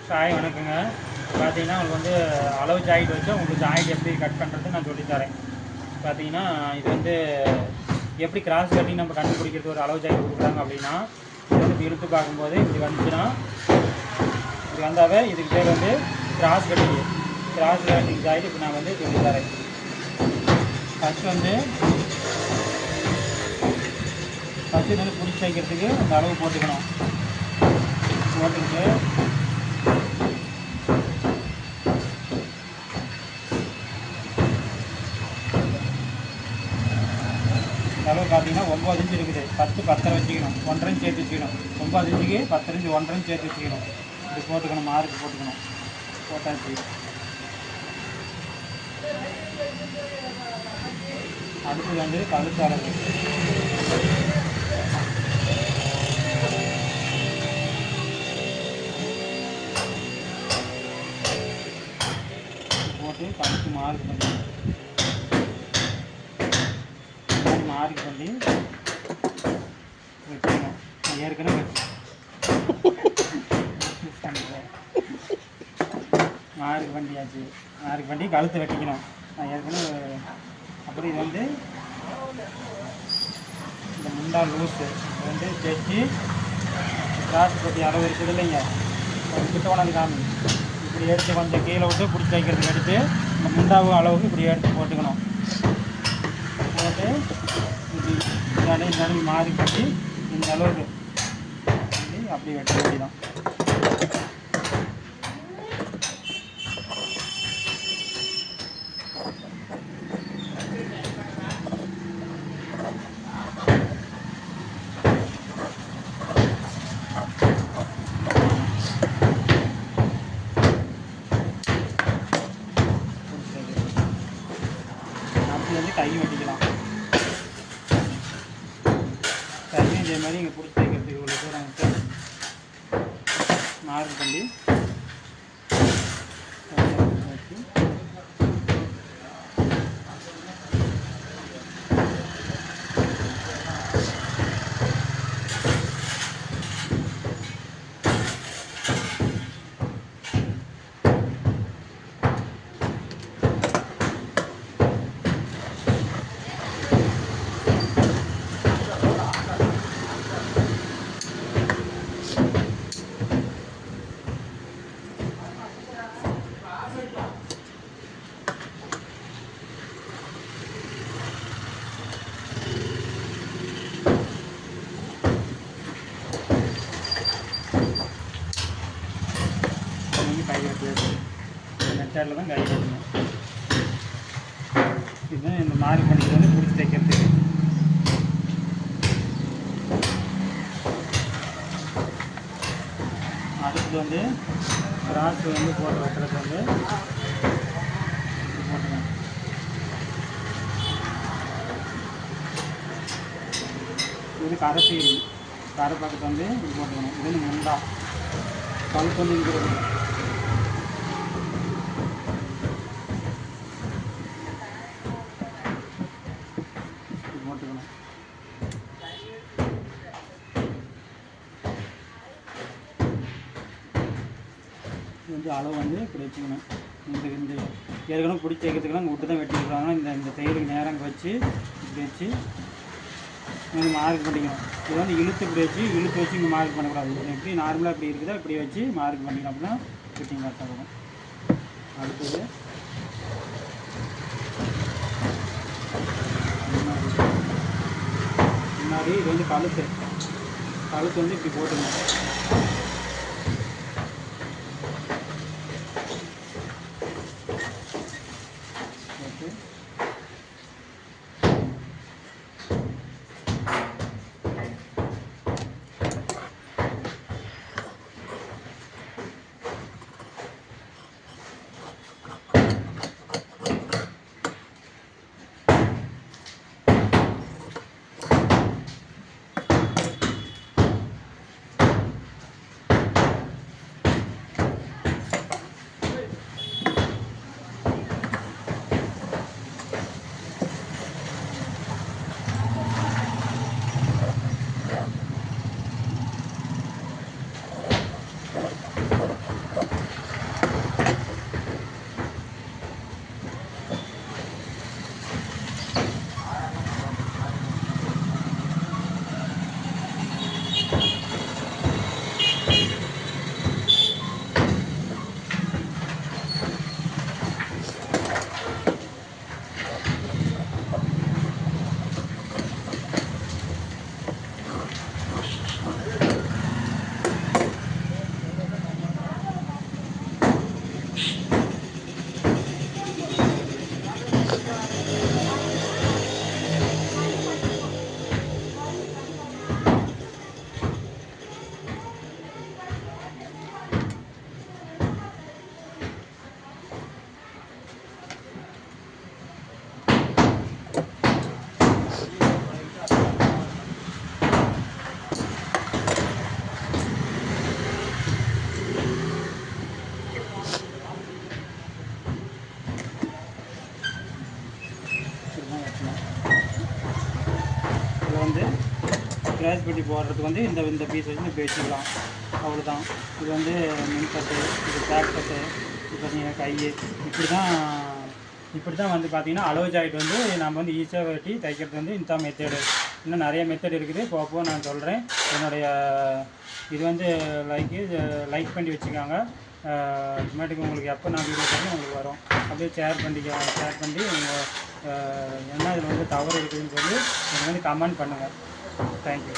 சாய் வணக்கங்க. பார்த்தீங்கன்னா உங்களுக்கு வந்து அளவு ஜாக்கெட் வச்சு உங்களுக்கு ஜாக்கெட் எப்படி கட் பண்ணுறது நான் சொல்லித்தரேன். பார்த்தீங்கன்னா இது வந்து எப்படி கிராஸ் கட்டிங் நம்ம கண்டுபிடிக்கிறது. ஒரு அளவு ஜாக்கெட் கொடுக்குறாங்க அப்படின்னா இது வந்து இப்படி இழுத்து பார்க்கும்போது இப்படி வந்துச்சுன்னா இப்படி வந்தாவே இதுக்கு பேர் வந்து cross cutting. Cross cutting jacket இப்போ நான் வந்து சொல்லித்தரேன். ஃபஸ்ட்டு வந்து பிடிச்சி வைக்கிறதுக்கு அந்த அளவு போட்டுக்கணும். போட்டுக்கிட்டு அளவு பார்த்தீங்கன்னா 9 இன்ச்சு இருக்குது. 10 10 வச்சுக்கணும். 1.5 இன்ச் சேர்த்து வச்சுக்கணும். 9 இன்ச்சுக்கு 10 இன்ச்சு 1.5 இன்ச் சேர்த்து வச்சுக்கணும். இப்படி போட்டுக்கணும். மார்க் போட்டுக்கணும். போட்டாச்சு. அடுத்தது வந்து கழுத்து அளவு போட்டு கழுத்து மார்க் பண்ணி மார்க் பண்ணி வச்சுக்கணும். ஏற்கனவே மார்க் பண்ணியாச்சு. மார்க் பண்ணி கழுத்து வெட்டிக்கணும். ஏற்கனவே அப்புறம் இது வந்து இந்த முண்டா லூஸு இது வந்து தைச்சி கிராஸ் பட்டி அளவு இருக்குது இல்லைங்க, கிட்ட கொண்டாந்து காமி. இப்படி எடுத்து கொஞ்சம் கீழே விட்டு பிடிச்சி வைக்கிறதுக்கு எடுத்து இந்த முண்டாவு அளவுக்கு இப்படி எடுத்து போட்டுக்கணும். போட்டு இப்படி இந்த அளவு மாறி கட்டி இந்த அளவுக்கு அப்படி வெட்ட வேண்டியதான். அப்படி வந்து கை வெட்டிக்கலாம். கையும் இதே மாதிரி இங்கே பிடிச்சி வைக்கிறதுக்கு இவ்வளோ தூரம் விட்டு மார்க் பண்ணி வச்சு கை வெட்டியாச்சு. நெட்டாரில் தான் கை வெட்டணும். இதுதான் இந்த மார்க் பண்ணிட்டு வந்து பிடிச்சி தைக்கிறதுக்கு. அடுத்து வந்து கிராஸ் வந்து போட்டு வைக்கிறது வந்து போட்டுக்கணும். இது கரைசீரி கரை பக்கத்து வந்து இது போட்டுக்கணும். இது வந்து முண்டா கழுத்து வந்து இருக்கிறது போட்டுக்கணும். இது வந்து அளவு வந்து இப்படி வச்சுக்கணும். இந்த ஏற்கனவே பிடிச்சி வைக்கிறதுக்குலாம் இங்கே விட்டு தான் வெட்டிக்கிறாங்க. இந்த தையலுக்கு நேரம் வச்சு இப்படி வச்சு இங்கே மார்க் பண்ணிக்கணும். இது வந்து இழுத்து வச்சு இங்கே மார்க் பண்ணக்கூடாது. எப்படி நார்மலாக இப்படி இருக்குதோ இப்படி வச்சு மார்க் பண்ணிக்கணும். அப்படின்னா ஃபிட்டிங் கரெக்டாக இருக்கும். அடுத்தது முன்னாடி இது வந்து கழுத்து வந்து இப்படி போட்டுக்கணும். ஓகே. கிராஸ் பெட்டி போடுறதுக்கு வந்து இந்த பீஸ் வச்சு இப்படி வச்சுக்கலாம். அவ்வளோதான். இது வந்து மின் கட்டு, இது பேக் கட்டு, இது பார்த்தீங்கன்னா கை, இப்படி தான் வந்து பார்த்தீங்கன்னா அலோ ஜாயிண்ட் வந்து நம்ம வந்து ஈஸியாக வெட்டி தைக்கிறது வந்து இந்த மெத்தேடு. இன்னும் நிறைய மெத்தட் இருக்குது, போக நான் சொல்கிறேன். என்னுடைய இது வந்து லைக் பண்ணி வச்சுக்காங்க. இதுமாட்டுக்கு உங்களுக்கு எப்போ நான் வீடியோ பண்ணி உங்களுக்கு வரும். அப்படியே ஷேர் பண்ணி உங்கள் என்ன இதில் வந்து தவறு இருக்குதுன்னு சொல்லி எனக்கு வந்து கமெண்ட் பண்ணுங்கள். தேங்க்யூ.